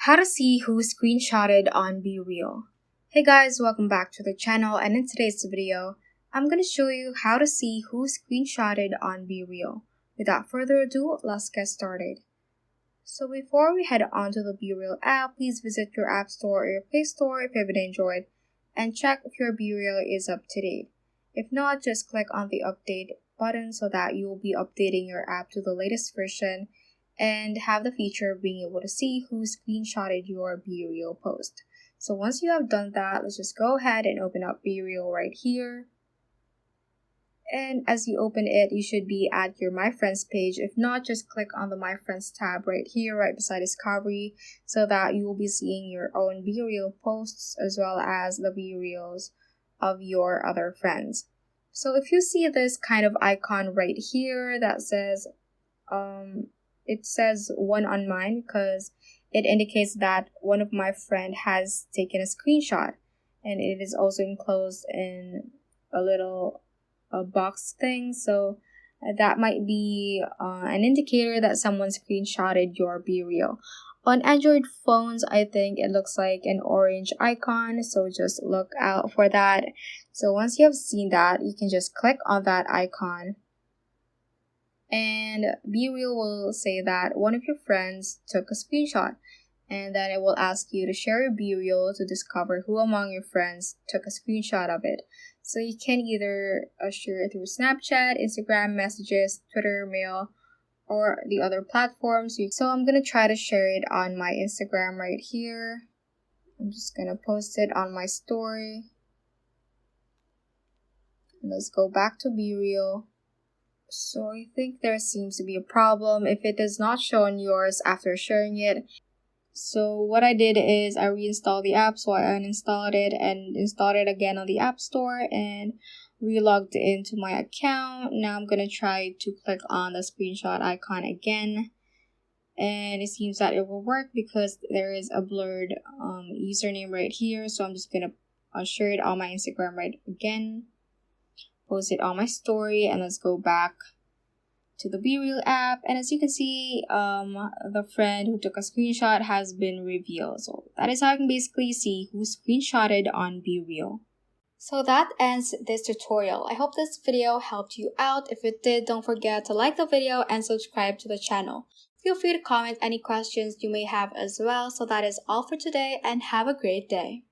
How to see who screenshotted on BeReal. Hey guys, welcome back to the channel, and in today's video, I'm going to show you how to see who screenshotted on BeReal. Without further ado, let's get started. So before we head on to the BeReal app, please visit your App Store or your Play Store if you have an Android and check if your BeReal is up to date. If not, just click on the update button so that you will be updating your app to the latest version and have the feature of being able to see who screenshotted your BeReal post. So once you have done that, let's just go ahead and open up BeReal right here. And as you open it, you should be at your My Friends page. If not, just click on the My Friends tab right here, right beside Discovery, so that you will be seeing your own BeReal posts as well as the BeReals of your other friends. So if you see this kind of icon right here that says, it says one on mine because it indicates that one of my friend has taken a screenshot, and it is also enclosed in a little box thing, so that might be an indicator that someone screenshotted your BeReal. On Android phones, I think it looks like an orange icon, so just look out for that. So once you have seen that, you can just click on that icon, and BeReal will say that one of your friends took a screenshot, and then it will ask you to share your BeReal to discover who among your friends took a screenshot of it. So you can either share it through Snapchat, Instagram, Messages, Twitter, Mail, or the other platforms. So I'm going to try to share it on my Instagram right here. I'm just going to post it on my story. And let's go back to BeReal. So I think there seems to be a problem if it does not show on yours after sharing it. So what I did is I reinstalled the app, so I uninstalled it and installed it again on the App Store and re-logged into my account. Now I'm going to try to click on the screenshot icon again, and it seems that it will work because there is a blurred username right here. So I'm just going to share it on my Instagram right again, post it on my story, and let's go back to the BeReal app, and as you can see, the friend who took a screenshot has been revealed. So that is how you can basically see who screenshotted on BeReal. So that ends this tutorial. I hope this video helped you out. If it did, don't forget to like the video and subscribe to the channel. Feel free to comment any questions you may have as well. So that is all for today, and have a great day.